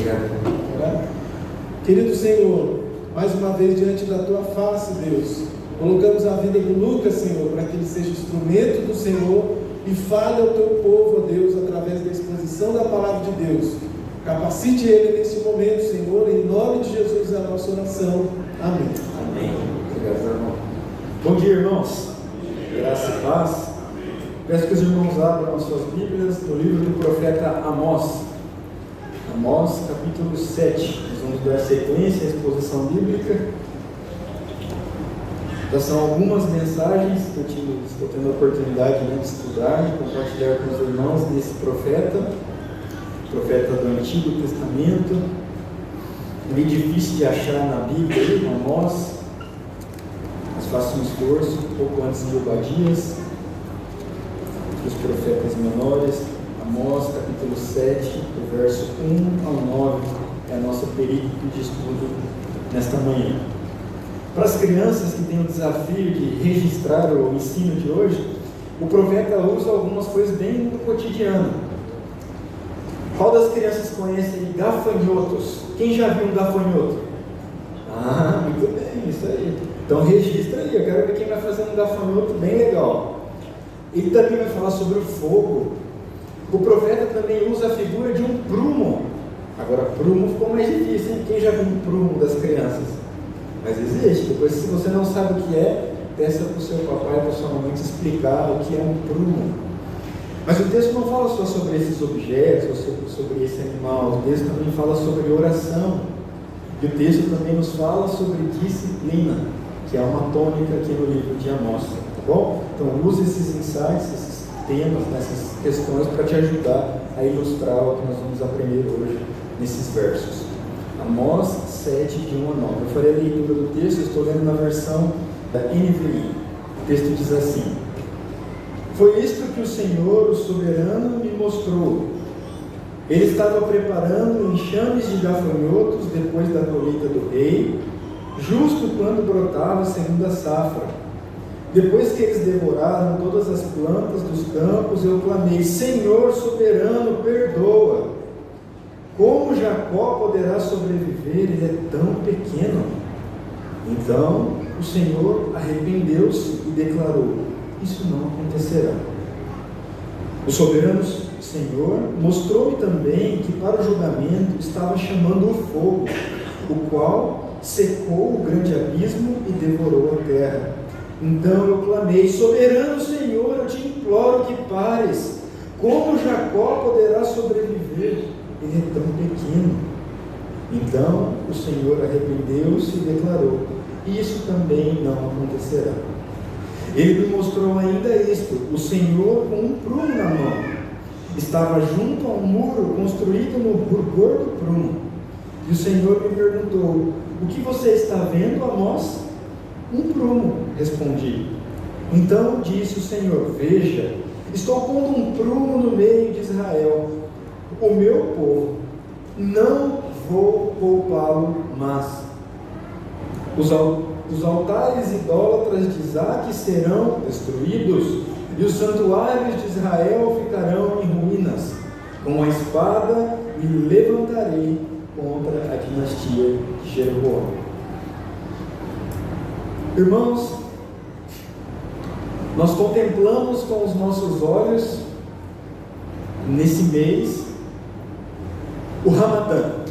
Obrigado. Querido Senhor, mais uma vez diante da Tua face, Deus, colocamos a vida do Lucas, Senhor, para que ele seja instrumento do Senhor e fale ao Teu povo, ó Deus, através da exposição da palavra de Deus. Capacite ele nesse momento, Senhor, em nome de Jesus, a nossa oração. Amém. Amém. Obrigado, irmão. Bom dia, irmãos. Graça e paz. Peço que os irmãos abram as suas Bíblias no livro do profeta Amós. Amós, capítulo 7. Nós vamos dar sequência à exposição bíblica. Já são algumas mensagens que estou tendo a oportunidade de estudar e compartilhar com os irmãos desse profeta do Antigo Testamento. É meio difícil de achar na Bíblia, Amós, mas faço um esforço, um pouco antes de Obadias, os profetas menores. Amós, capítulo 7, do verso 1 ao 9, é a nossa perícope de estudo nesta manhã. Para as crianças que têm o desafio de registrar o ensino de hoje, o profeta usa algumas coisas bem no cotidiano. Qual das crianças conhece gafanhotos? Quem já viu um gafanhoto? Ah, muito bem, isso aí. Então registra aí, eu quero ver quem vai fazer um gafanhoto bem legal. Ele também vai falar sobre o fogo. O profeta também usa a figura de um prumo. Agora, prumo ficou mais difícil, hein? Quem já viu um prumo das crianças? Mas existe. Depois, se você não sabe o que é, peça para o seu papai e para a sua mamãe te explicar o que é um prumo. Mas o texto não fala só sobre esses objetos, ou sobre esse animal. O texto também fala sobre oração. E o texto também nos fala sobre disciplina, que é uma tônica aqui no livro de Amós. Tá bom? Então, use esses insights, esses temas, essas questões para te ajudar a ilustrar o que nós vamos aprender hoje nesses versos. Amós 7, de 1 a 9. Eu farei a leitura do texto, estou lendo na versão da NVI. O texto diz assim: Foi isto que o Senhor, o soberano, me mostrou. Ele estava preparando enxames de gafanhotos depois da colheita do rei, justo quando brotava a segunda safra. Depois que eles devoraram todas as plantas dos campos, eu clamei: Senhor soberano, perdoa. Como Jacó poderá sobreviver? Ele é tão pequeno. Então o Senhor arrependeu-se e declarou: isso não acontecerá. O soberano Senhor mostrou-me também que para o julgamento estava chamando o fogo, o qual secou o grande abismo e devorou a terra. Então eu clamei: soberano Senhor, eu te imploro que pares. Como Jacó poderá sobreviver? Ele é tão pequeno. Então o Senhor arrependeu-se e declarou: isso também não acontecerá. Ele me mostrou ainda isto: o Senhor com um prumo na mão. Estava junto a um muro construído no rugor do prumo. E o Senhor me perguntou: o que você está vendo, Amós? Um prumo, respondi. Então disse o Senhor: veja, estou pondo um prumo no meio de Israel, o meu povo. Não vou poupá-lo mais. Os altares idólatras de Isaque serão destruídos, e os santuários de Israel ficarão em ruínas. Com a espada me levantarei contra a dinastia de Jeroboão. Irmãos, nós contemplamos com os nossos olhos, nesse mês, o Ramadã.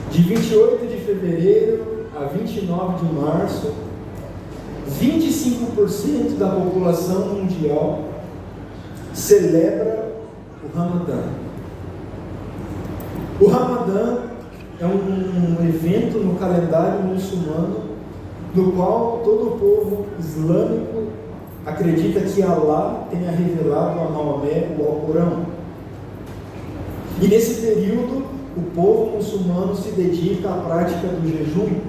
De 28 de fevereiro a 29 de março, 25% da população mundial celebra o Ramadã. O Ramadã é um evento no calendário muçulmano, no qual todo o povo islâmico acredita que Alá tenha revelado a Maomé o Alcorão. E nesse período, o povo muçulmano se dedica à prática do jejum,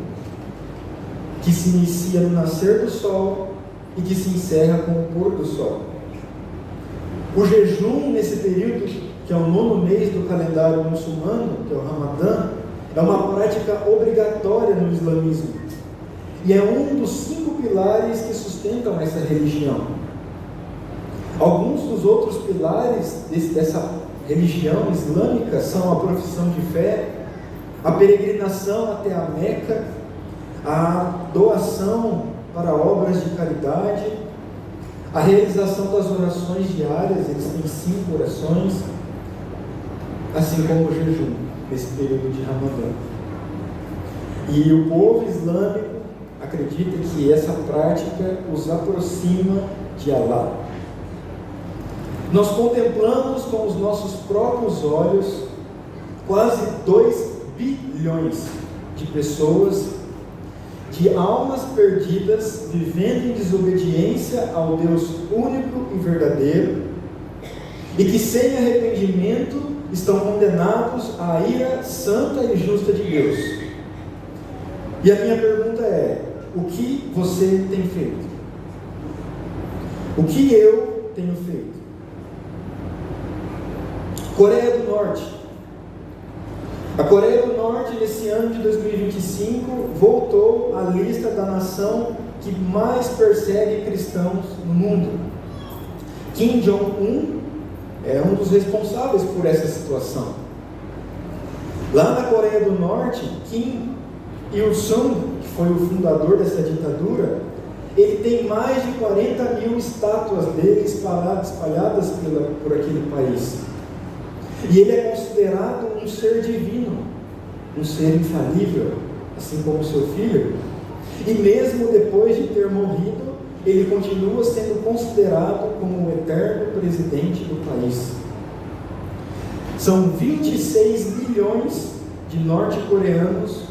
que se inicia no nascer do sol e que se encerra com o pôr do sol. O jejum nesse período, que é o 9º mês do calendário muçulmano, que é o Ramadã, é uma prática obrigatória no islamismo e é um dos 5 pilares que sustentam essa religião. Alguns dos outros pilares dessa religião islâmica são a profissão de fé, a peregrinação até a Meca, a doação para obras de caridade, a realização das orações diárias. Eles têm 5 orações, assim como o jejum, nesse período de Ramadã. E o povo islâmico acredita que essa prática os aproxima de Allah. Nós contemplamos com os nossos próprios olhos quase 2 bilhões de pessoas, de almas perdidas, vivendo em desobediência ao Deus único e verdadeiro, e que sem arrependimento estão condenados à ira santa e justa de Deus. E a minha pergunta é: o que você tem feito? O que eu tenho feito? Coreia do Norte. A Coreia do Norte, nesse ano de 2025, voltou à lista da nação que mais persegue cristãos no mundo. Kim Jong-un é um dos responsáveis por essa situação. Lá na Coreia do Norte, Kim Il-sung, que foi o fundador dessa ditadura, ele tem mais de 40 mil estátuas dele espalhadas por aquele país. E ele é considerado um ser divino, um ser infalível, assim como seu filho. E mesmo depois de ter morrido, ele continua sendo considerado como o eterno presidente do país. São 26 milhões de norte-coreanos,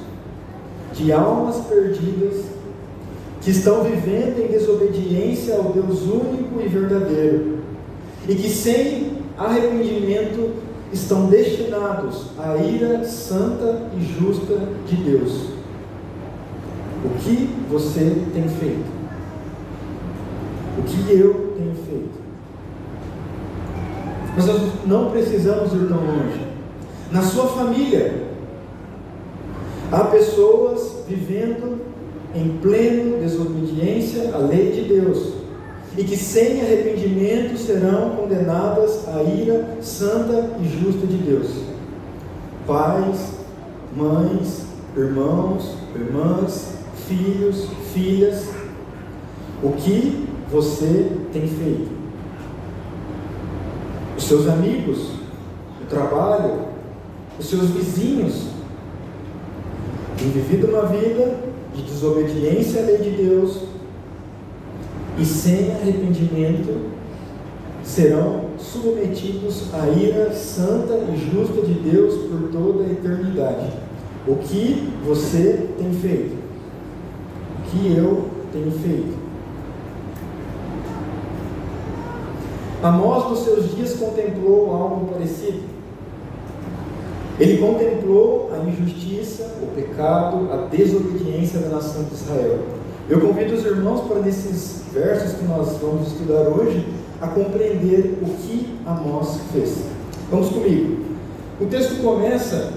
de almas perdidas, que estão vivendo em desobediência ao Deus único e verdadeiro, e que sem arrependimento estão destinados à ira santa e justa de Deus. O que você tem feito? O que eu tenho feito? Mas nós não precisamos ir tão longe. Na sua família, há pessoas vivendo em plena desobediência à lei de Deus, e que sem arrependimento serão condenadas à ira santa e justa de Deus. Pais, mães, irmãos, irmãs, filhos, filhas, o que você tem feito? Os seus amigos, o trabalho, os seus vizinhos têm vivido uma vida de desobediência à lei de Deus, e sem arrependimento serão submetidos à ira santa e justa de Deus por toda a eternidade. O que você tem feito? O que eu tenho feito? Amós, nos seus dias, contemplou algo parecido. Ele contemplou a injustiça, o pecado, a desobediência da nação de Israel. Eu convido os irmãos para, nesses versos que nós vamos estudar hoje, a compreender o que Amós fez. Vamos comigo. O texto começa,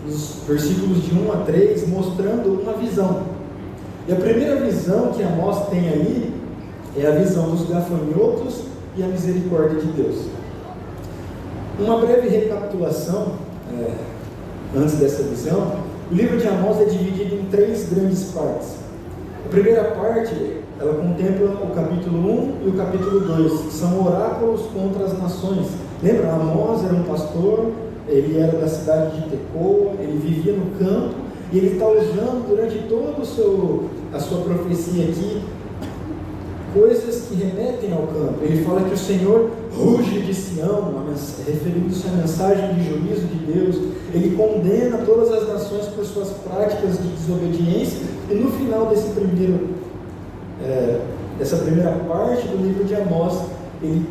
nos versículos de 1 a 3, mostrando uma visão. E a primeira visão que Amós tem ali é a visão dos gafanhotos e a misericórdia de Deus. Uma breve recapitulação antes dessa visão. O livro de Amós é dividido em 3 grandes partes. A primeira parte, ela contempla o capítulo 1 e o capítulo 2, que são oráculos contra as nações. Lembra, Amós era um pastor, ele era da cidade de Tecoa, ele vivia no campo, e ele está usando durante toda a sua profecia aqui, coisas que remetem ao campo. Ele fala que o Senhor ruge de Sião, referindo-se à mensagem de juízo de Deus. Ele condena todas as nações por suas práticas de desobediência, e no final dessa primeira parte do livro de Amós, ele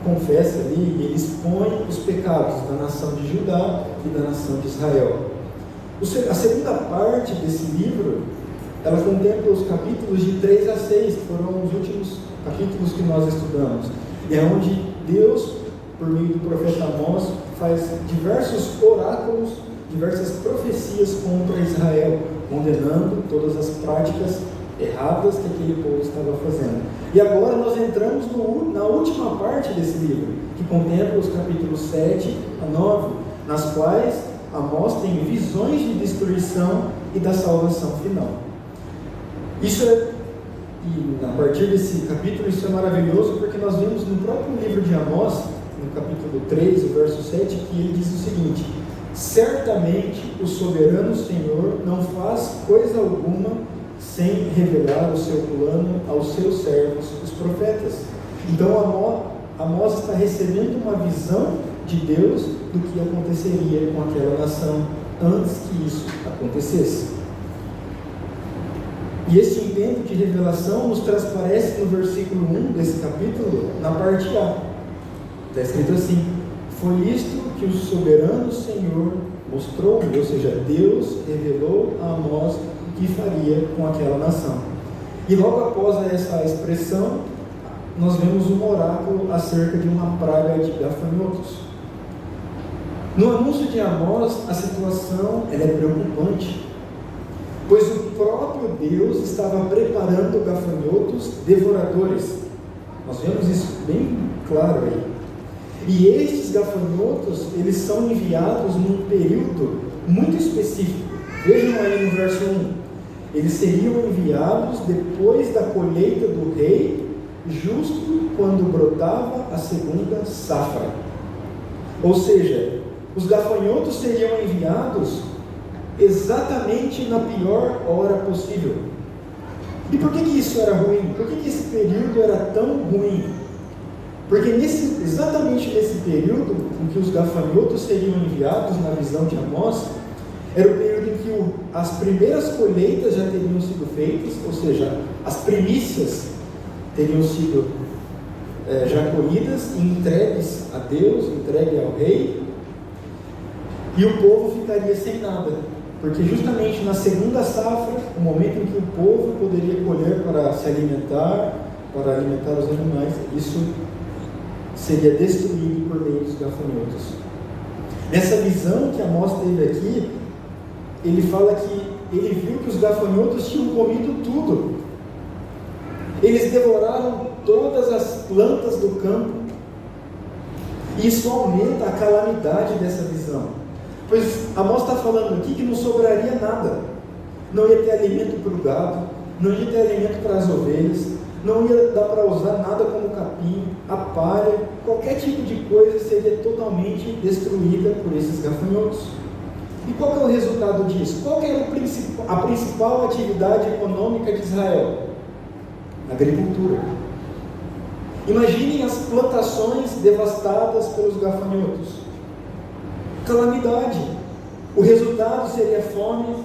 confessa ali, ele expõe os pecados da nação de Judá e da nação de Israel. A segunda parte desse livro, ela contempla os capítulos de 3 a 6, que foram os últimos capítulos que nós estudamos. E é onde Deus, por meio do profeta Amós, faz diversos oráculos, diversas profecias contra Israel, condenando todas as práticas erradas que aquele povo estava fazendo. E agora nós entramos na última parte desse livro, que contempla os capítulos 7 a 9, nas quais Amós tem visões de destruição e da salvação final. E a partir desse capítulo, isso é maravilhoso, porque nós vemos no próprio livro de Amós, no capítulo 3, o verso 7, que ele diz o seguinte: certamente o soberano Senhor não faz coisa alguma sem revelar o seu plano aos seus servos, os profetas. Então Amós está recebendo uma visão de Deus do que aconteceria com aquela nação antes que isso acontecesse. E este intento de revelação nos transparece no versículo 1 desse capítulo, na parte A. Está escrito assim: foi isto que o soberano Senhor mostrou, ou seja, Deus revelou a Amós o que faria com aquela nação. E logo após essa expressão, nós vemos um oráculo acerca de uma praga de gafanhotos. No anúncio de Amós, a situação é preocupante, pois o próprio Deus estava preparando gafanhotos devoradores. Nós vemos isso bem claro aí. E estes gafanhotos, eles são enviados num período muito específico. Vejam aí no verso 1. Eles seriam enviados depois da colheita do rei, justo quando brotava a segunda safra. Ou seja, os gafanhotos seriam enviados exatamente na pior hora possível. E por que isso era ruim? Por que esse período era tão ruim? Porque exatamente nesse período em que os gafanhotos seriam enviados, na visão de Amós, era o período em que as primeiras colheitas já teriam sido feitas, ou seja, as primícias teriam sido já colhidas e entregues a Deus, entregue ao rei, e o povo ficaria sem nada, porque justamente na segunda safra, o momento em que o povo poderia colher para se alimentar, para alimentar os animais, isso seria destruído por meio dos gafanhotos. Nessa visão que Amós teve aqui, ele fala que ele viu que os gafanhotos tinham comido tudo. Eles devoraram todas as plantas do campo. E isso aumenta a calamidade dessa visão. Pois Amós está falando aqui que não sobraria nada. Não ia ter alimento para o gado, não ia ter alimento para as ovelhas, não ia dar para usar nada como capim, a palha, qualquer tipo de coisa seria totalmente destruída por esses gafanhotos. E qual que é o resultado disso? Qual que era a principal atividade econômica de Israel? Agricultura. Imaginem as plantações devastadas pelos gafanhotos. Calamidade. O resultado seria fome,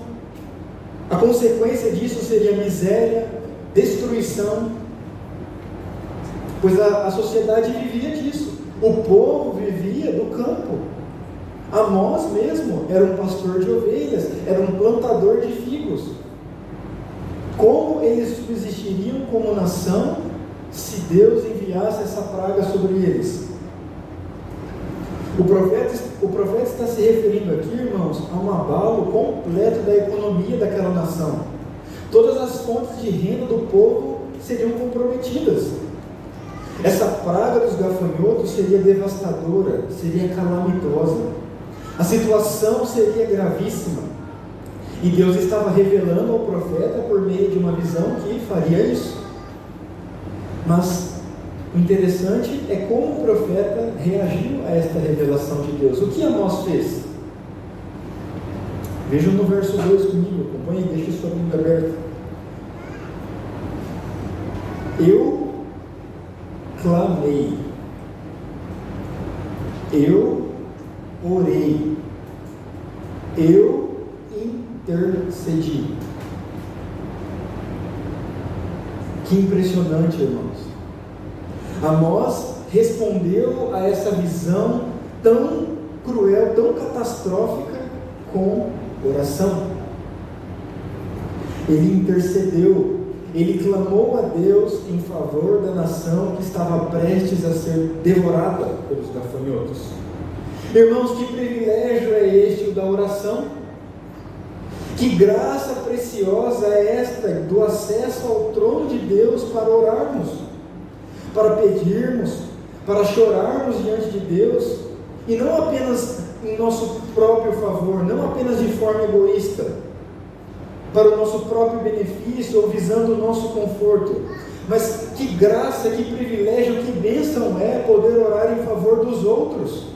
a consequência disso seria miséria, destruição, pois a sociedade vivia disso, o povo vivia do campo. Amós mesmo era um pastor de ovelhas, era um plantador de figos. Como eles subsistiriam como nação se Deus enviasse essa praga sobre eles? O profeta está se referindo aqui, irmãos, a um abalo completo da economia daquela nação. Todas as fontes de renda do povo seriam comprometidas. Essa praga dos gafanhotos seria devastadora, seria calamitosa. A situação seria gravíssima. E Deus estava revelando ao profeta por meio de uma visão que faria isso. Mas o interessante é como o profeta reagiu a esta revelação de Deus. O que Amós fez? Vejam no verso 2 comigo, acompanhe, deixe sua Bíblia aberta. Eu clamei, eu orei, eu intercedi. Que impressionante, irmãos. Amós respondeu a essa visão tão cruel, tão catastrófica, com oração. Ele intercedeu, ele clamou a Deus em favor da nação que estava prestes a ser devorada pelos gafanhotos. Irmãos, que privilégio é este, o da oração? Que graça preciosa é esta do acesso ao trono de Deus para orarmos. para pedirmos, para chorarmos diante de Deus, e não apenas em nosso próprio favor, não apenas de forma egoísta, para o nosso próprio benefício ou visando o nosso conforto, mas que graça, que privilégio, que bênção é poder orar em favor dos outros.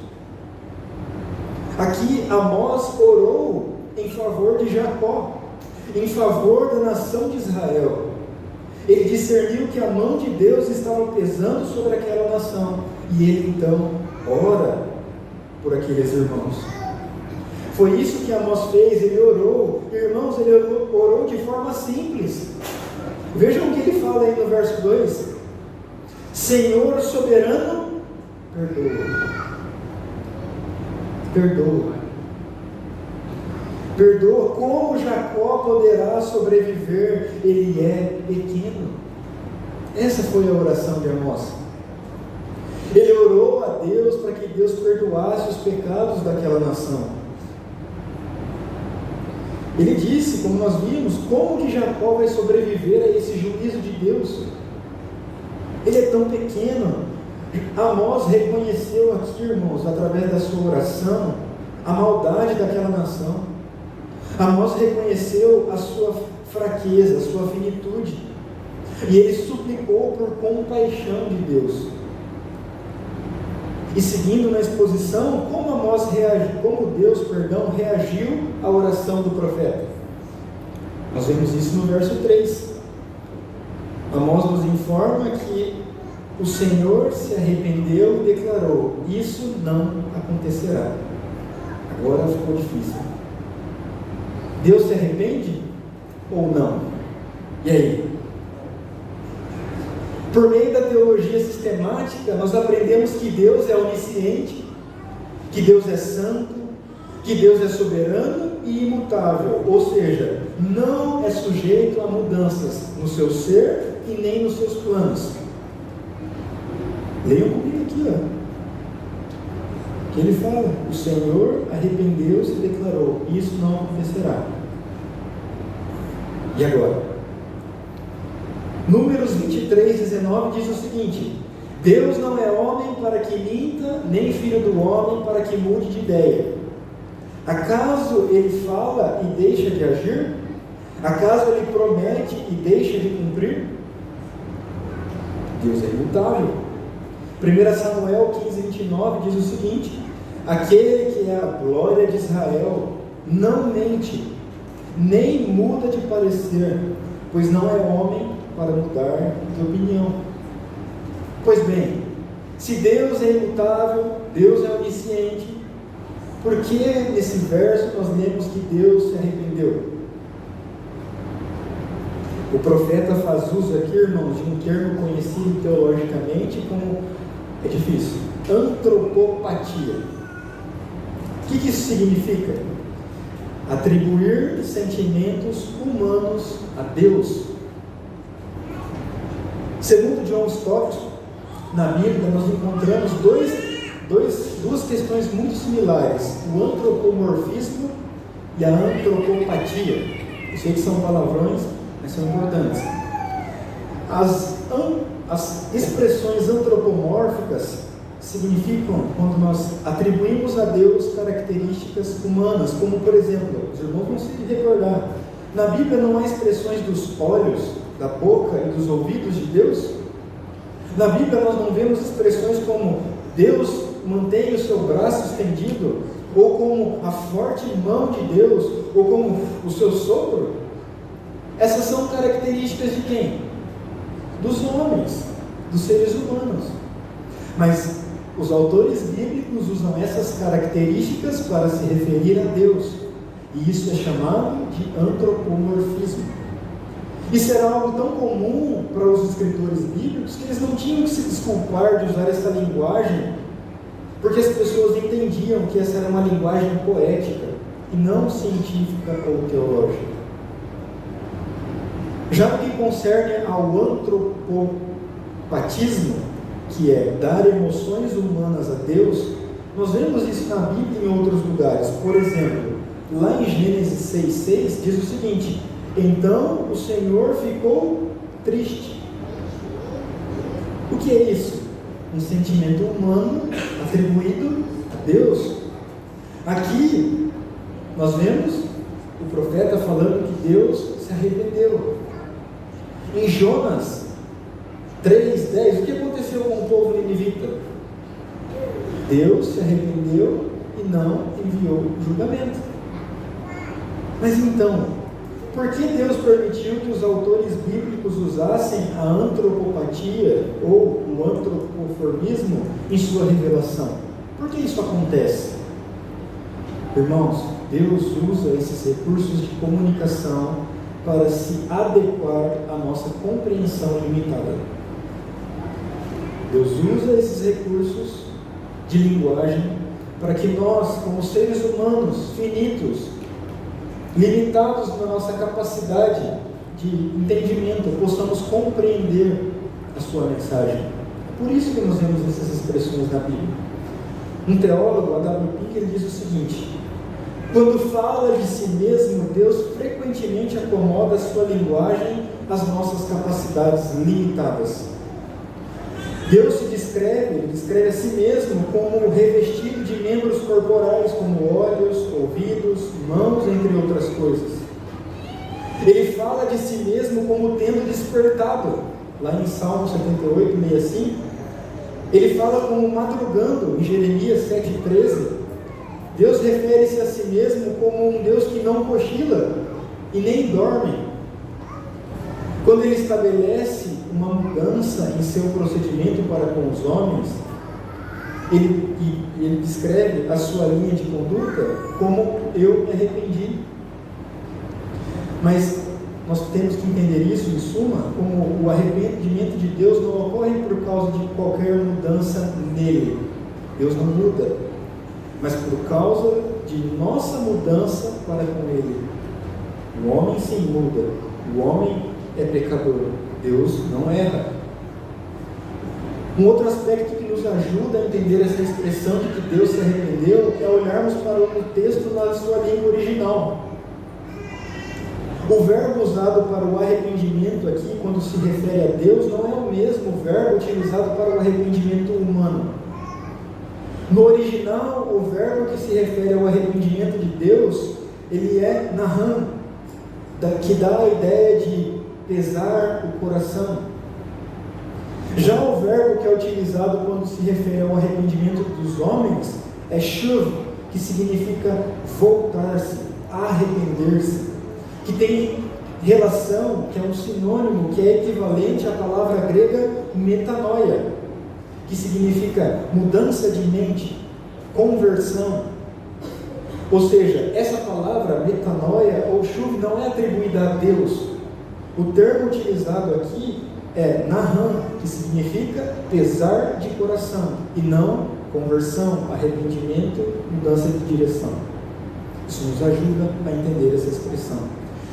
Aqui Amós orou em favor de Jacó, em favor da nação de Israel. Ele discerniu que a mão de Deus estava pesando sobre aquela nação, e ele então ora por aqueles irmãos. Foi isso que Amós fez, ele orou. Irmãos, ele orou de forma simples. Vejam o que ele fala aí no verso 2: Senhor soberano, perdoa. Perdoa. Como Jacó poderá sobreviver? Ele é pequeno. Essa foi a oração de Amós. Ele orou a Deus para que Deus perdoasse os pecados daquela nação. Ele disse, como nós vimos, como que Jacó vai sobreviver a esse juízo de Deus? Ele é tão pequeno. Amós reconheceu aqui, irmãos, através da sua oração, a maldade daquela nação. Amós reconheceu a sua fraqueza, a sua finitude, e ele suplicou por compaixão de Deus. E seguindo na exposição, como Deus reagiu à oração do profeta. Nós vemos isso no verso 3. Amós nos informa que o Senhor se arrependeu e declarou: isso não acontecerá. Agora ficou difícil. Deus se arrepende ou não? E aí? Por meio da teologia sistemática, nós aprendemos que Deus é onisciente, que Deus é santo, que Deus é soberano e imutável, ou seja, não é sujeito a mudanças no seu ser e nem nos seus planos. Leiam comigo aqui, que ele fala: o Senhor arrependeu-se e declarou: isso não acontecerá. E agora? Números 23, 19 diz o seguinte: Deus não é homem para que minta, nem filho do homem para que mude de ideia. Acaso ele fala e deixa de agir? Acaso ele promete e deixa de cumprir? Deus é imutável. 1 Samuel 15, 29 diz o seguinte: aquele que é a glória de Israel não mente, nem muda de parecer, pois não é homem para mudar de opinião. Pois bem, se Deus é imutável, Deus é onisciente, por que nesse verso nós lemos que Deus se arrependeu? O profeta faz uso aqui, irmãos, de um termo conhecido teologicamente como, é difícil, antropopatia. O que isso significa? Atribuir sentimentos humanos a Deus. Segundo John Stott, na Bíblia nós encontramos duas questões muito similares: o antropomorfismo e a antropopatia. Eu sei que são palavrões, mas são importantes. As expressões antropomórficas significam quando nós atribuímos a Deus características humanas, como por exemplo, os irmãos vão se recordar, na Bíblia não há expressões dos olhos, da boca e dos ouvidos de Deus. Na Bíblia nós não vemos expressões como Deus mantém o seu braço estendido, ou como a forte mão de Deus, ou como o seu sopro. Essas são características de quem? Dos homens, dos seres humanos. Mas os autores bíblicos usam essas características para se referir a Deus, e isso é chamado de antropomorfismo. Isso era algo tão comum para os escritores bíblicos que eles não tinham que se desculpar de usar essa linguagem, porque as pessoas entendiam que essa era uma linguagem poética e não científica ou teológica. Já no que concerne ao antropopatismo, que é dar emoções humanas a Deus, nós vemos isso na Bíblia e em outros lugares. Por exemplo, lá em Gênesis 6,6 diz o seguinte: então o Senhor ficou triste. O O que é isso? Um sentimento humano atribuído a Deus. Aqui nós vemos o profeta falando que Deus se arrependeu. Em Jonas 3:10, o que aconteceu com o povo ninivita? Deus se arrependeu e não enviou julgamento. Mas então, por que Deus permitiu que os autores bíblicos usassem a antropopatia ou o antropoformismo em sua revelação? Por que isso acontece? Irmãos, Deus usa esses recursos de comunicação para se adequar à nossa compreensão limitada. Deus usa esses recursos de linguagem para que nós, como seres humanos finitos, limitados na nossa capacidade de entendimento, possamos compreender a sua mensagem. É por isso que nós vemos essas expressões na Bíblia. Um teólogo, A.W. Pink, ele diz o seguinte: quando fala de si mesmo, Deus frequentemente acomoda a sua linguagem às nossas capacidades limitadas. Deus se descreve a si mesmo como revestido de membros corporais, como olhos, ouvidos, mãos, entre outras coisas. Ele fala de si mesmo como tendo despertado, lá em Salmo 78:65. Ele fala como madrugando, em Jeremias 7:13. Deus refere-se a si mesmo como um Deus que não cochila e nem dorme. Quando ele estabelece uma mudança em seu procedimento para com os homens, ele descreve a sua linha de conduta como eu me arrependi. Mas nós temos que entender isso, em suma, como o arrependimento de Deus não ocorre por causa de qualquer mudança nele. Deus não muda, mas por causa de nossa mudança para com ele. O homem sim muda, o homem é pecador, Deus não erra. Um outro aspecto que nos ajuda a entender essa expressão de que Deus se arrependeu é olharmos para o texto na sua língua original. O verbo usado para o arrependimento aqui, quando se refere a Deus, não é o mesmo verbo utilizado para o arrependimento humano. No original, o verbo que se refere ao arrependimento de Deus, ele é naham, que dá a ideia de pesar o coração. Já o verbo que é utilizado quando se refere ao arrependimento dos homens é shuv, que significa voltar-se, arrepender-se, que tem relação, que é um sinônimo, que é equivalente à palavra grega metanoia, que significa mudança de mente, conversão. Ou seja, essa palavra metanoia ou shuv não é atribuída a Deus. O termo utilizado aqui é naham, que significa pesar de coração, e não conversão, arrependimento, mudança de direção. Isso nos ajuda a entender essa expressão.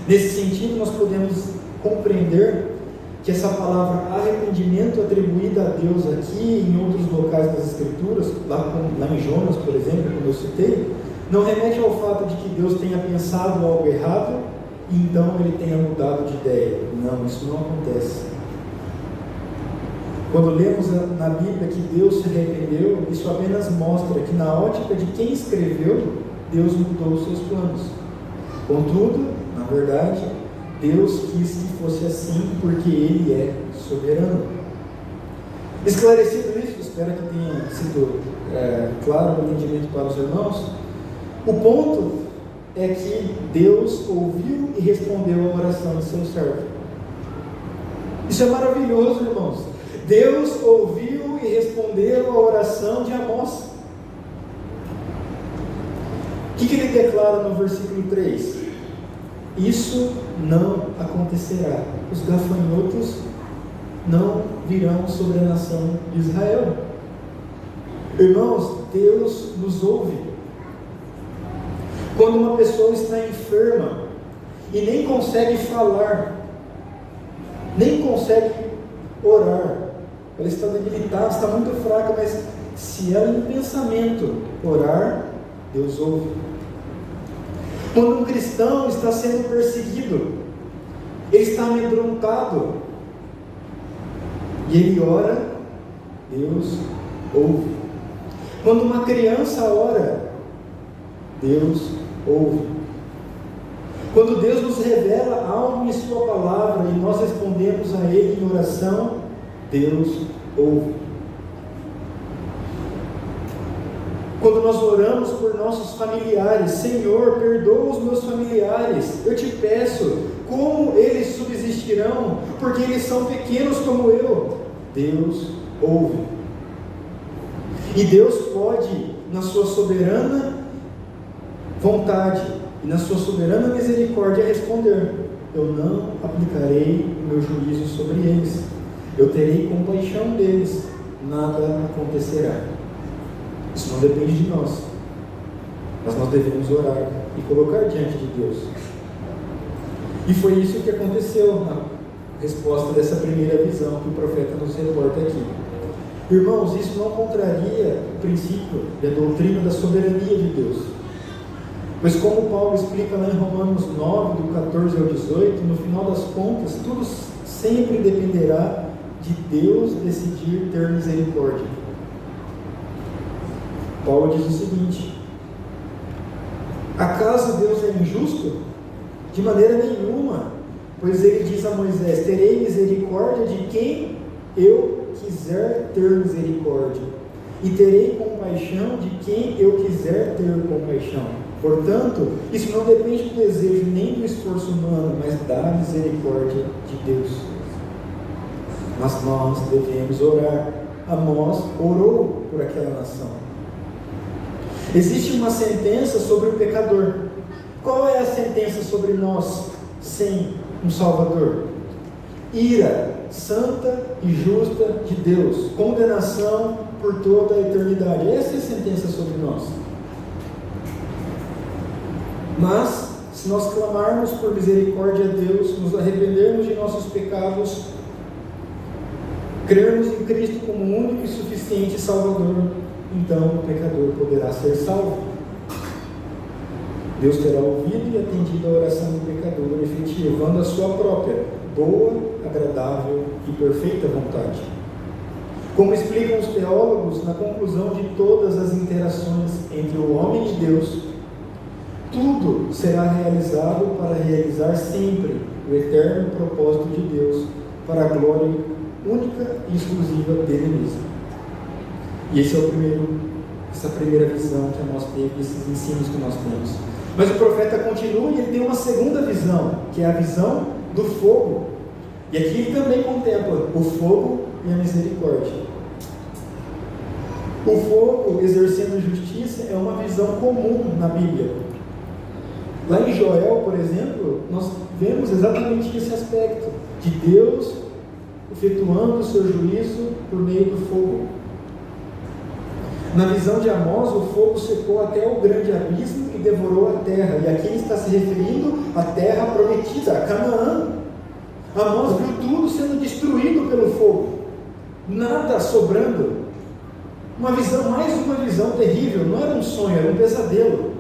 Nesse sentido, nós podemos compreender que essa palavra arrependimento atribuída a Deus aqui e em outros locais das Escrituras, lá em Jonas, por exemplo, como eu citei, não remete ao fato de que Deus tenha pensado algo errado e então ele tenha mudado de ideia. Não, isso não acontece. Quando lemos na Bíblia que Deus se arrependeu, isso apenas mostra que na ótica de quem escreveu, Deus mudou os seus planos. Contudo, na verdade, Deus quis que fosse assim porque Ele é soberano. Esclarecido isso, espero que tenha sido claro o entendimento para os irmãos. O ponto é que Deus ouviu e respondeu a oração de seu servo. Isso é maravilhoso, irmãos. Deus ouviu e respondeu a oração de Amós. O que ele declara no versículo 3? Isso não acontecerá. Os gafanhotos não virão sobre a nação de Israel. Irmãos, Deus nos ouve. Quando uma pessoa está enferma e nem consegue falar, nem consegue orar, ela está debilitada, está muito fraca, mas se ela em pensamento orar, Deus ouve. Quando um cristão está sendo perseguido, ele está amedrontado, e ele ora, Deus ouve. Quando uma criança ora, Deus ouve. Quando Deus nos revela algo em sua palavra e nós respondemos a Ele em oração, Deus ouve. Quando nós oramos por nossos familiares, Senhor, perdoa os meus familiares, eu te peço, como eles subsistirão, porque eles são pequenos como eu? Deus ouve. E Deus pode, na sua soberana vontade e na sua soberana misericórdia, responder: eu não aplicarei o meu juízo sobre eles, eu terei compaixão deles, nada acontecerá. Isso não depende de nós, mas nós devemos orar e colocar diante de Deus. E foi isso que aconteceu na resposta dessa primeira visão que o profeta nos reporta aqui. Irmãos, isso não contraria o princípio e a doutrina da soberania de Deus. Pois como Paulo explica lá em Romanos 9, do 14 ao 18, no final das contas, tudo sempre dependerá de Deus decidir ter misericórdia. Paulo diz o seguinte: acaso Deus é injusto? De maneira nenhuma, pois ele diz a Moisés: terei misericórdia de quem eu quiser ter misericórdia, e terei compaixão de quem eu quiser ter compaixão. Portanto, isso não depende do desejo nem do esforço humano, mas da misericórdia de Deus. Mas nós devemos orar. Amós orou por aquela nação. Existe uma sentença sobre o pecador. Qual é a sentença sobre nós sem um Salvador? Ira santa e justa de Deus, condenação por toda a eternidade. Essa é a sentença sobre nós. Mas, se nós clamarmos por misericórdia a Deus, nos arrependermos de nossos pecados, crermos em Cristo como único e suficiente Salvador, então o pecador poderá ser salvo. Deus terá ouvido e atendido a oração do pecador, efetivando a sua própria, boa, agradável e perfeita vontade. Como explicam os teólogos, na conclusão de todas as interações entre o homem e Deus, tudo será realizado para realizar sempre o eterno propósito de Deus, para a glória única e exclusiva dele mesmo. E essa primeira visão que nós temos, esses ensinos que nós temos. Mas o profeta continua e ele tem uma segunda visão, que é a visão do fogo. E aqui ele também contempla o fogo e a misericórdia. O fogo exercendo justiça é uma visão comum na Bíblia. Lá em Joel, por exemplo, nós vemos exatamente esse aspecto, de Deus efetuando o seu juízo por meio do fogo. Na visão de Amós, o fogo secou até o grande abismo e devorou a terra. E aqui ele está se referindo à terra prometida, a Canaã. Amós viu tudo sendo destruído pelo fogo, nada sobrando. Mais uma visão terrível, não era um sonho, era um pesadelo.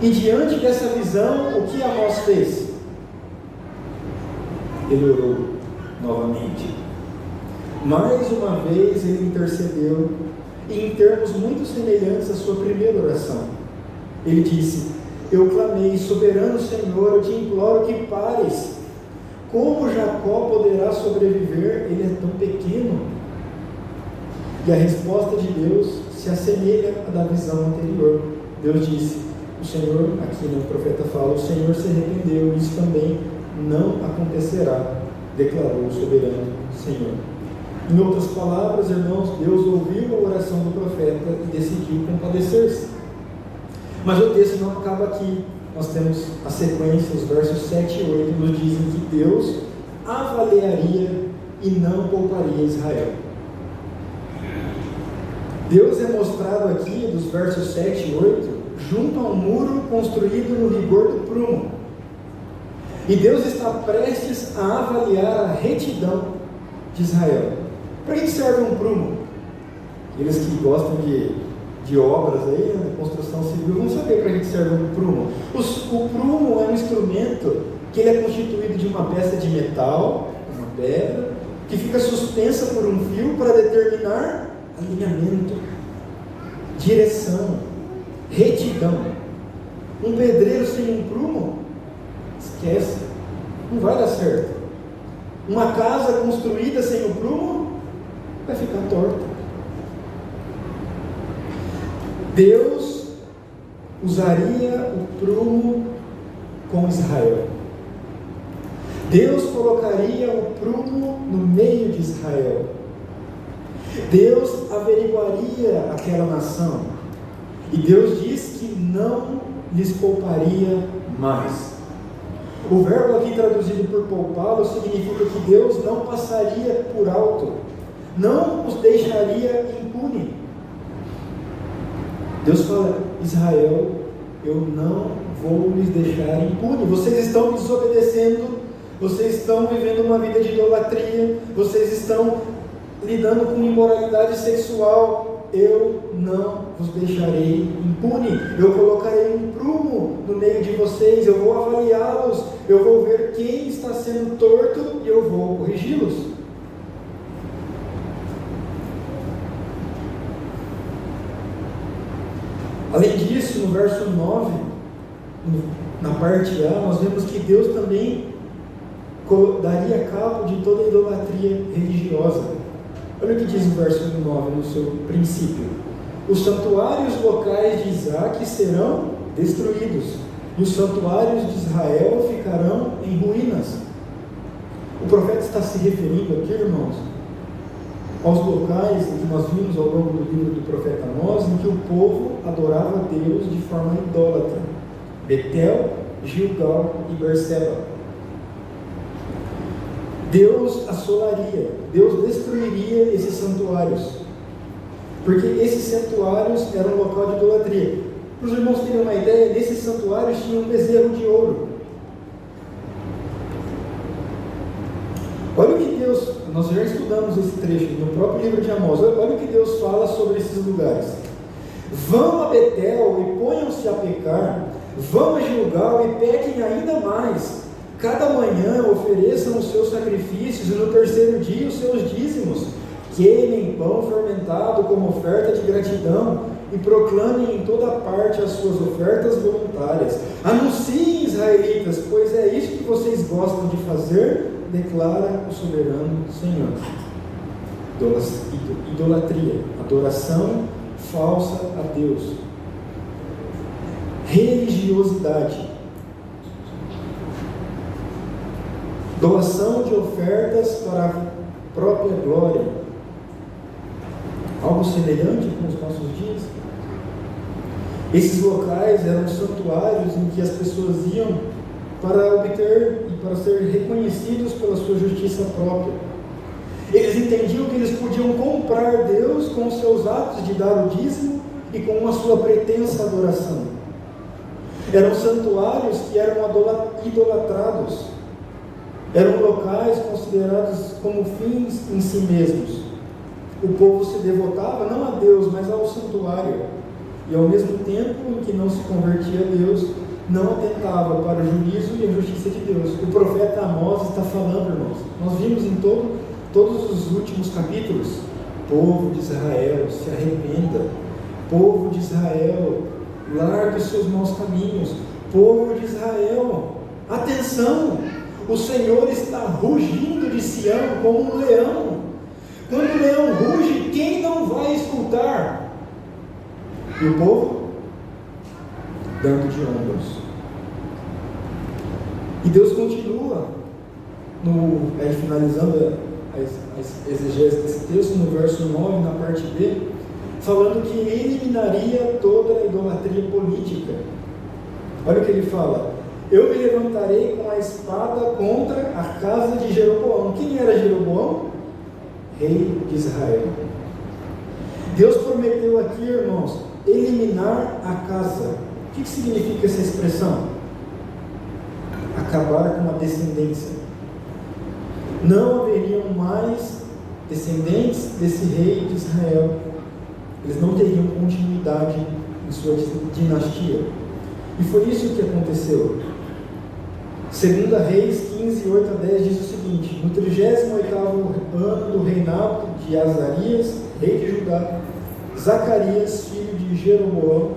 E diante dessa visão, o que Amós fez? Ele orou novamente. Mais uma vez ele intercedeu, e em termos muito semelhantes à sua primeira oração. Ele disse: eu clamei, soberano Senhor, eu te imploro que pares. Como Jacó poderá sobreviver? Ele é tão pequeno. E a resposta de Deus se assemelha à da visão anterior. Deus disse: o Senhor, aqui no profeta fala, o Senhor se arrependeu, isso também não acontecerá, declarou o soberano Senhor. Em outras palavras, irmãos, Deus ouviu a oração do profeta e decidiu compadecer-se. Mas o texto não acaba aqui. Nós temos a sequência, os versos 7 e 8 nos dizem que Deus avaliaria e não pouparia Israel. Deus é mostrado aqui, dos versos 7 e 8, junto a um muro construído no rigor do prumo. E Deus está prestes a avaliar a retidão de Israel. Para que serve um prumo? Eles que gostam de obras aí, de construção civil, vão saber para que serve um prumo. O prumo é um instrumento que ele é constituído de uma peça de metal, uma pedra, que fica suspensa por um fio para determinar alinhamento, direção, retidão. Um pedreiro sem um prumo, esquece, não vai dar certo. Uma casa construída sem o prumo vai ficar torta. Deus usaria o prumo com Israel. Deus colocaria o prumo no meio de Israel. Deus averiguaria aquela nação. E Deus diz que não lhes pouparia mais. O verbo aqui traduzido por poupá-lo significa que Deus não passaria por alto, não os deixaria impune. Deus fala: Israel, eu não vou lhes deixar impune. Vocês estão desobedecendo, vocês estão vivendo uma vida de idolatria, vocês estão lidando com imoralidade sexual. Eu não vos deixarei impune. Eu colocarei um prumo no meio de vocês. Eu vou avaliá-los. Eu vou ver quem está sendo torto e eu vou corrigi-los. Além disso, no verso 9, na parte A, nós vemos que Deus também daria cabo de toda a idolatria religiosa. Olha o que diz o verso 9 no seu princípio: os santuários locais de Isaac serão destruídos, e os santuários de Israel ficarão em ruínas. O profeta está se referindo aqui, irmãos, aos locais que nós vimos ao longo do livro do profeta Amós, em que o povo adorava Deus de forma idólatra: Betel, Gilgal e Berseba. Deus assolaria, Deus destruiria esses santuários, porque esses santuários eram um local de idolatria. Para os irmãos terem uma ideia, nesses santuários tinha um bezerro de ouro. Olha o que Deus, nós já estudamos esse trecho no próprio livro de Amós, olha o que Deus fala sobre esses lugares: vão a Betel e ponham-se a pecar, vão a Gilgal e pequem ainda mais. Cada manhã ofereçam os seus sacrifícios e no terceiro dia os seus dízimos. Queimem pão fermentado como oferta de gratidão e proclamem em toda parte as suas ofertas voluntárias. Anunciem, israelitas, pois é isso que vocês gostam de fazer, declara o soberano Senhor. Idolatria, adoração falsa a Deus. Religiosidade. Doação de ofertas para a própria glória. Algo semelhante com os nossos dias. Esses locais eram santuários em que as pessoas iam para obter e para ser reconhecidos pela sua justiça própria. Eles entendiam que eles podiam comprar Deus com os seus atos de dar o dízimo e com a sua pretensa adoração. Eram santuários que eram idolatrados. Eram locais considerados como fins em si mesmos. O povo se devotava não a Deus, mas ao santuário. E ao mesmo tempo em que não se convertia a Deus, não atentava para o juízo e a justiça de Deus. O profeta Amós está falando, irmãos. Nós vimos em todos os últimos capítulos: povo de Israel, se arrependa. Povo de Israel, largue os seus maus caminhos. Povo de Israel, atenção! O Senhor está rugindo de Sião como um leão. Quando o leão ruge, quem não vai escutar? E o povo dando de ombros. E Deus continua, finalizando a exegese desse texto, no verso 9, na parte B, falando que eliminaria toda a idolatria política. Olha o que ele fala: eu me levantarei com a espada contra a casa de Jeroboão. Quem era Jeroboão? Rei de Israel. Deus prometeu aqui, irmãos, eliminar a casa. O que significa essa expressão? Acabar com a descendência. Não haveriam mais descendentes desse rei de Israel. Eles não teriam continuidade em sua dinastia. E foi isso que aconteceu. Segunda Reis 15, 8 a 10 diz o seguinte: no 38º ano do reinado de Azarias, rei de Judá, Zacarias, filho de Jeroboão,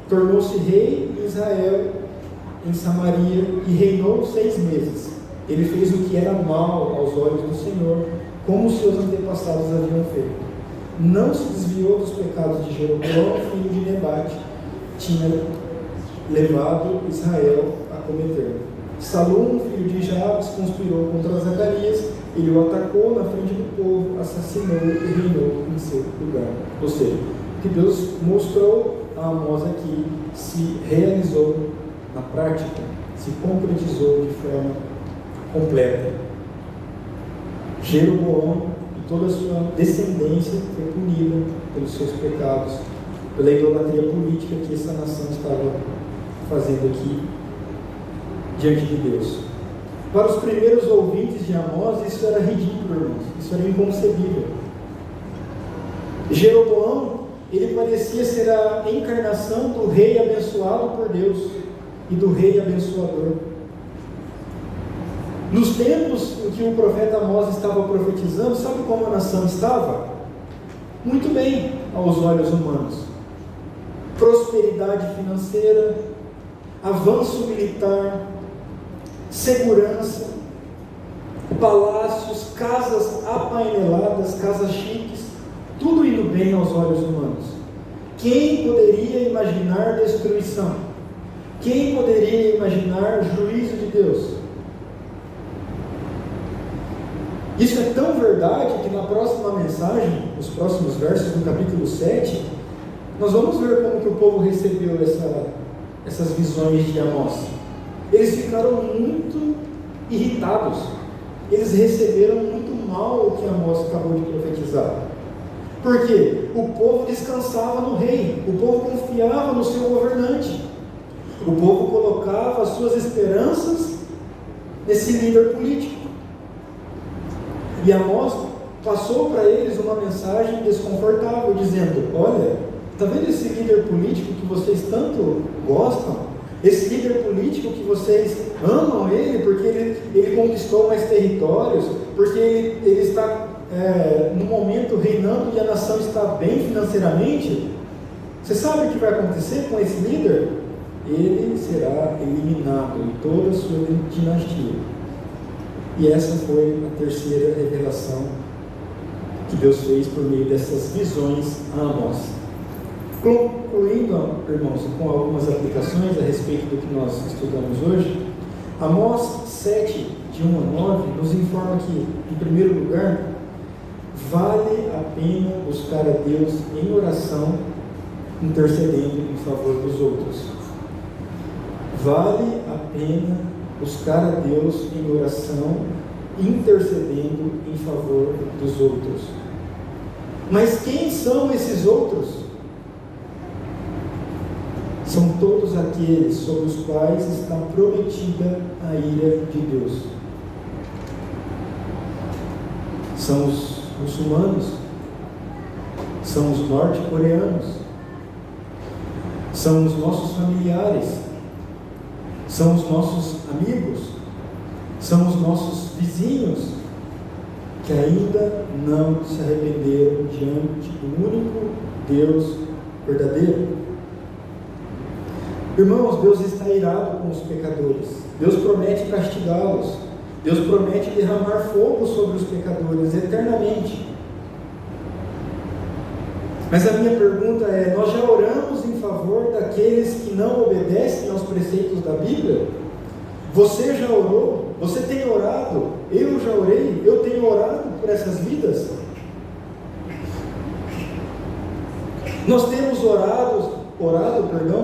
tornou-se rei em Israel, em Samaria, e reinou 6 meses. Ele fez o que era mal aos olhos do Senhor, como seus antepassados haviam feito. Não se desviou dos pecados de Jeroboão, filho de Nebate, tinha levado Israel a cometer. Salum, filho de Jabes, conspirou contra Zacarias, ele o atacou na frente do povo, assassinou e reinou em seu lugar. Ou seja, o que Deus mostrou a Amós aqui se realizou na prática, se concretizou de forma completa. Jeroboão e toda a sua descendência foi punida pelos seus pecados, pela idolatria política que essa nação estava fazendo aqui diante de Deus. Para os primeiros ouvintes de Amós, isso era ridículo, irmãos, isso era inconcebível. Jeroboão, ele parecia ser a encarnação do rei abençoado por Deus e do rei abençoador. Nos tempos em que o profeta Amós estava profetizando, sabe como a nação estava? Muito bem aos olhos humanos. Prosperidade financeira, avanço militar, segurança, palácios, casas apaineladas, casas chiques, tudo indo bem aos olhos humanos. Quem poderia imaginar destruição? Quem poderia imaginar juízo de Deus? Isso é tão verdade que na próxima mensagem, nos próximos versos do capítulo 7, nós vamos ver como que o povo recebeu essas visões de Amós. Eles ficaram muito irritados. Eles receberam muito mal o que Amós acabou de profetizar. Por quê? O povo descansava no rei, o povo confiava no seu governante, o povo colocava as suas esperanças nesse líder político. E Amós passou para eles uma mensagem desconfortável, dizendo: olha, está vendo esse líder político que vocês tanto gostam? Esse líder político que vocês amam ele, porque ele conquistou mais territórios, porque ele está no momento reinando e a nação está bem financeiramente. Você sabe o que vai acontecer com esse líder? Ele será eliminado em toda a sua dinastia. E essa foi a terceira revelação que Deus fez por meio dessas visões a Amós. Concluindo, irmãos, com algumas aplicações a respeito do que nós estudamos hoje, Amós 7, de 1 a 9, nos informa que, em primeiro lugar, vale a pena buscar a Deus em oração, intercedendo em favor dos outros. Vale a pena buscar a Deus em oração, intercedendo em favor dos outros. Mas quem são esses outros? São todos aqueles sobre os quais está prometida a ira de Deus. São os muçulmanos, são os norte-coreanos, são os nossos familiares, são os nossos amigos, são os nossos vizinhos, que ainda não se arrependeram diante do único Deus verdadeiro. Irmãos, Deus está irado com os pecadores. Deus promete castigá-los. Deus promete derramar fogo sobre os pecadores eternamente. Mas a minha pergunta é: nós já oramos em favor daqueles que não obedecem aos preceitos da Bíblia? Você já orou? Você tem orado? Eu já orei? Eu tenho orado por essas vidas? Nós temos orado,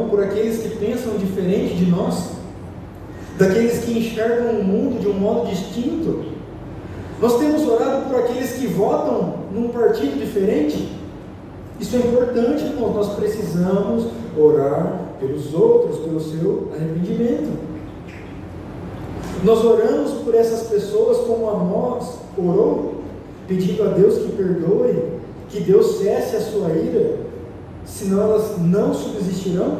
por aqueles que pensam diferente de nós, daqueles que enxergam o mundo de um modo distinto. Nós temos orado por aqueles que votam num partido diferente. Isso é importante, irmãos. Nós precisamos orar pelos outros, pelo seu arrependimento. Nós oramos por essas pessoas como Amós orou, pedindo a Deus que perdoe, que Deus cesse a sua ira, senão elas não subsistirão.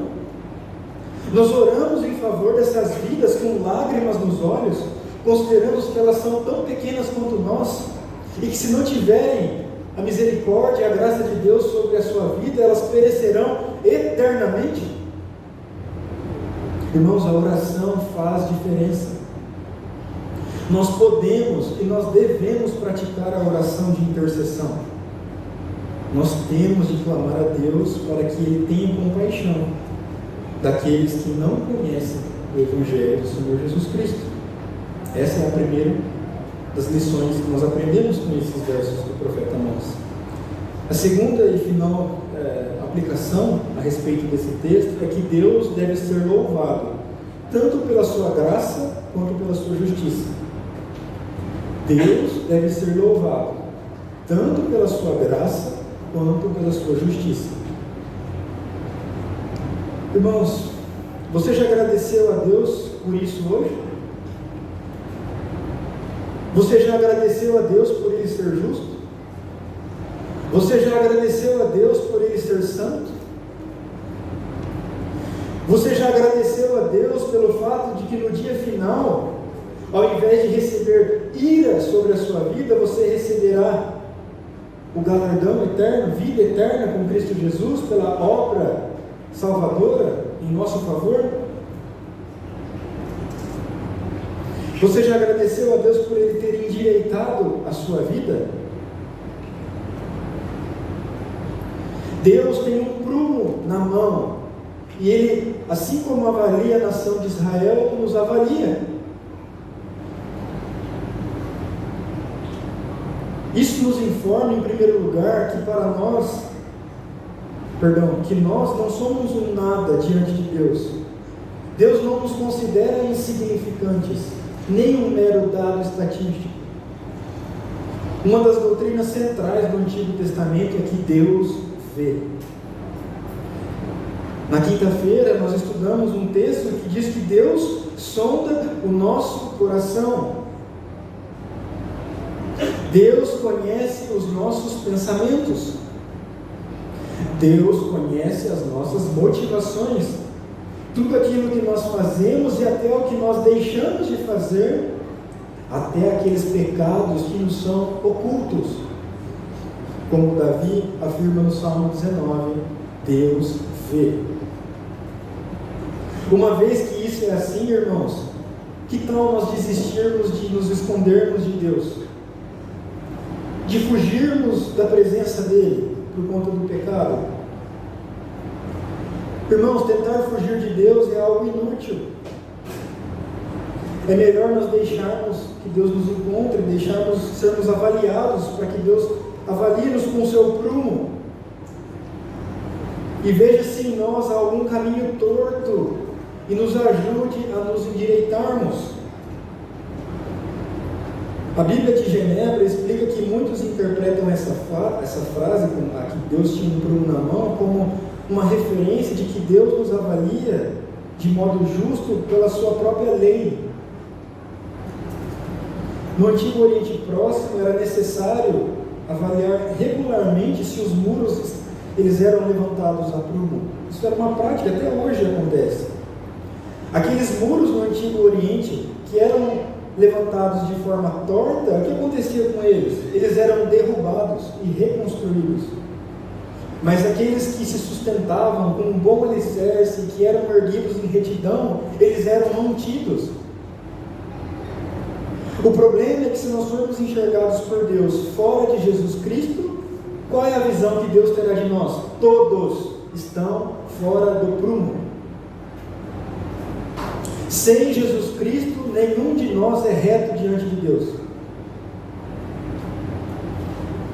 Nós oramos em favor dessas vidas com lágrimas nos olhos, consideramos que elas são tão pequenas quanto nós, e que se não tiverem a misericórdia e a graça de Deus sobre a sua vida, elas perecerão eternamente. Irmãos, a oração faz diferença. Nós podemos e nós devemos praticar a oração de intercessão. Nós temos de clamar a Deus para que Ele tenha compaixão daqueles que não conhecem o Evangelho do Senhor Jesus Cristo. Essa é a primeira das lições que nós aprendemos com esses versos do profeta Amós. A segunda e final aplicação a respeito desse texto é que Deus deve ser louvado, tanto pela sua graça quanto pela sua justiça. Deus deve ser louvado, tanto pela sua graça quanto pela sua justiça. Irmãos, você já agradeceu a Deus por isso hoje? Você já agradeceu a Deus por Ele ser justo? Você já agradeceu a Deus por Ele ser santo? Você já agradeceu a Deus pelo fato de que no dia final, ao invés de receber ira sobre a sua vida, você receberá o galardão eterno, vida eterna com Cristo Jesus, pela obra salvadora em nosso favor? Você já agradeceu a Deus por Ele ter endireitado a sua vida? Deus tem um prumo na mão, e Ele, assim como avalia a nação de Israel, nos avalia. Isso nos informa, em primeiro lugar, que nós não somos um nada diante de Deus. Deus não nos considera insignificantes, nem um mero dado estatístico. Uma das doutrinas centrais do Antigo Testamento é que Deus vê. Na quinta-feira nós estudamos um texto que diz que Deus sonda o nosso coração. Deus conhece os nossos pensamentos. Deus conhece as nossas motivações. Tudo aquilo que nós fazemos e até o que nós deixamos de fazer, até aqueles pecados que nos são ocultos. Como Davi afirma no Salmo 19, Deus vê. Uma vez que isso é assim, irmãos, que tal nós desistirmos de nos escondermos de Deus? De fugirmos da presença dEle por conta do pecado? Irmãos, tentar fugir de Deus é algo inútil. É melhor nós deixarmos que Deus nos encontre, sermos avaliados, para que Deus avalie-nos com o seu prumo e veja se em nós há algum caminho torto e nos ajude a nos endireitarmos. A Bíblia de Genebra explica que muitos interpretam essa frase, a que Deus tinha um prumo na mão, como uma referência de que Deus nos avalia de modo justo pela sua própria lei. No Antigo Oriente Próximo era necessário avaliar regularmente se os muros eles eram levantados a prumo. Isso era uma prática, até hoje acontece. Aqueles muros no Antigo Oriente que eram levantados de forma torta, o que acontecia com eles? Eles eram derrubados e reconstruídos. Mas aqueles que se sustentavam com um bom alicerce, que eram erguidos em retidão, eles eram mantidos. O problema é que se nós formos enxergados por Deus fora de Jesus Cristo, qual é a visão que Deus terá de nós? Todos estão fora do prumo. Sem Jesus Cristo, nenhum de nós é reto diante de Deus.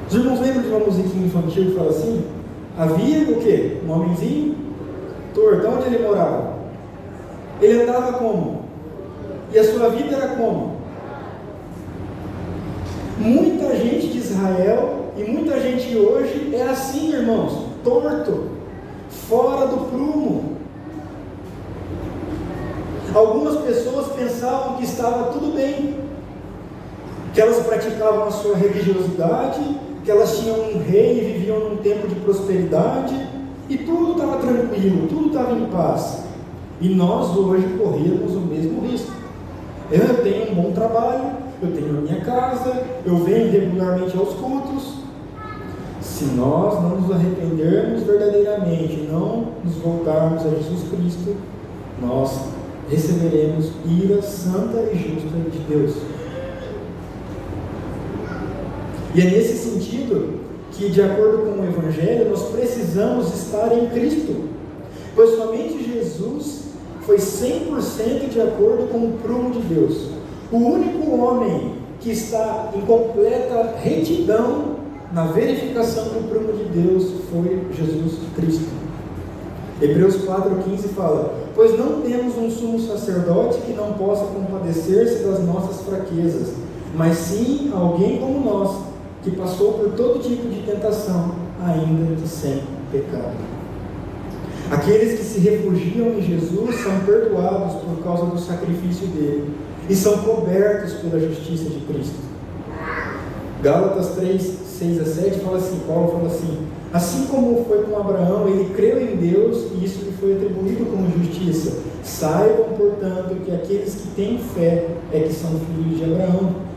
Os irmãos lembram de uma musiquinha infantil que fala assim? Havia o quê? Um homenzinho torto. Onde ele morava? Ele andava como? E a sua vida era como? Muita gente de Israel e muita gente hoje é assim, irmãos, torto, fora do prumo. Algumas pessoas pensavam que estava tudo bem, que elas praticavam a sua religiosidade, que elas tinham um rei e viviam num tempo de prosperidade, e tudo estava tranquilo, tudo estava em paz. E nós hoje corremos o mesmo risco. Eu tenho um bom trabalho, eu tenho a minha casa, eu venho regularmente aos cultos. Se nós não nos arrependermos verdadeiramente, não nos voltarmos a Jesus Cristo, nós receberemos ira santa e justa de Deus. E é nesse sentido que, de acordo com o Evangelho, nós precisamos estar em Cristo, pois somente Jesus foi 100% de acordo com o prumo de Deus. O único homem que está em completa retidão na verificação do prumo de Deus foi Jesus Cristo. Hebreus 4,15 fala: pois não temos um sumo sacerdote que não possa compadecer-se das nossas fraquezas, mas sim alguém como nós, que passou por todo tipo de tentação, ainda que sem pecado. Aqueles que se refugiam em Jesus são perdoados por causa do sacrifício dele e são cobertos pela justiça de Cristo. Gálatas 3, 6 a 7 fala assim, Paulo fala assim como foi com Abraão, ele creu em Deus e isso lhe foi atribuído como justiça. Saibam, portanto, que aqueles que têm fé é que são filhos de Abraão.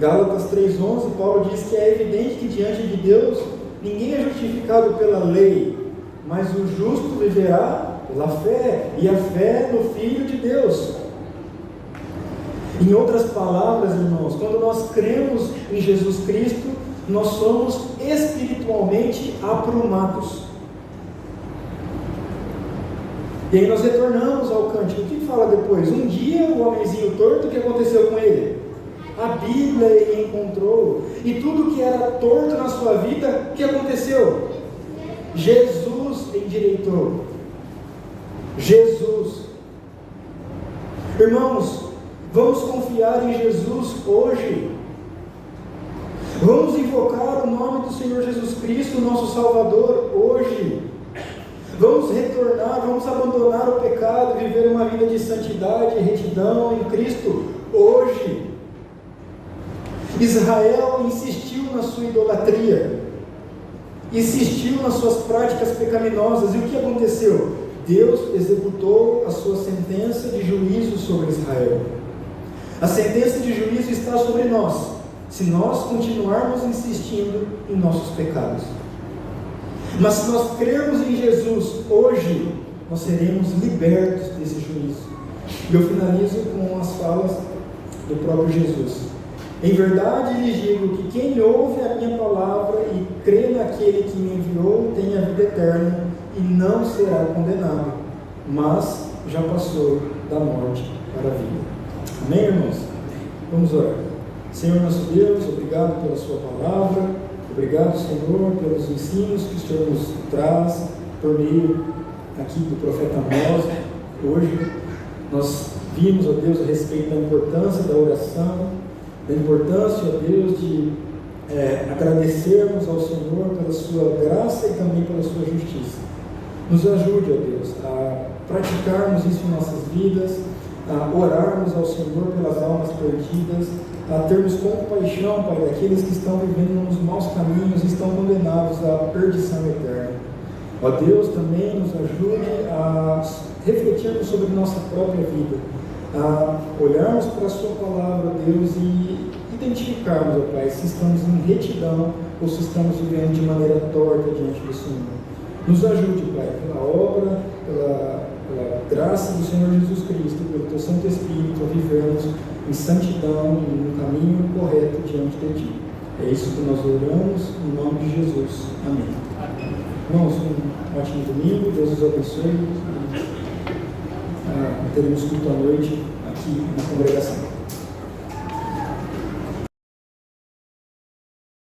Gálatas 3,11, Paulo diz que é evidente que diante de Deus ninguém é justificado pela lei, mas o justo viverá pela fé, e a fé no Filho de Deus. Em outras palavras, irmãos, quando nós cremos em Jesus Cristo, nós somos espiritualmente aprumados. E aí nós retornamos ao cântico. O que fala depois? Um dia o homenzinho torto, o que aconteceu com ele? A Bíblia ele encontrou. E tudo que era torto na sua vida, o que aconteceu? Jesus endireitou. Jesus. Irmãos, vamos confiar em Jesus hoje. Vamos invocar o nome do Senhor Jesus Cristo, nosso Salvador, hoje. Vamos retornar, vamos abandonar o pecado e viver uma vida de santidade e retidão em Cristo, hoje. Israel insistiu na sua idolatria, insistiu nas suas práticas pecaminosas, e o que aconteceu? Deus executou a sua sentença de juízo sobre Israel. A sentença de juízo está sobre nós, se nós continuarmos insistindo em nossos pecados. Mas se nós crermos em Jesus hoje, nós seremos libertos desse juízo. E eu finalizo com as falas do próprio Jesus. Em verdade lhes digo que quem ouve a minha palavra e crê naquele que me enviou tem a vida eterna e não será condenado, mas já passou da morte para a vida. Amém, irmãos? Vamos orar. Senhor nosso Deus, obrigado pela sua palavra, obrigado, Senhor, pelos ensinos que o Senhor nos traz por meio aqui do profeta Amós. Hoje nós vimos, ó Deus, a respeito da importância da oração, da importância, ó Deus, de agradecermos ao Senhor pela sua graça e também pela sua justiça. Nos ajude, ó Deus, a praticarmos isso em nossas vidas, a orarmos ao Senhor pelas almas perdidas, a termos compaixão, Pai, daqueles que estão vivendo nos maus caminhos e estão condenados à perdição eterna. Ó Deus, também nos ajude a refletirmos sobre nossa própria vida, a olharmos para a sua palavra, Deus, e identificarmos, ó Pai, se estamos em retidão ou se estamos vivendo de maneira torta diante do Senhor. Nos ajude, Pai, pela obra, pela graça do Senhor Jesus Cristo, pelo Teu Santo Espírito, a vivermos em santidão e no caminho correto diante de Ti. É isso que nós oramos, em nome de Jesus. Amém. Irmãos, um ótimo domingo, Deus os abençoe. Teremos culto à noite aqui na congregação.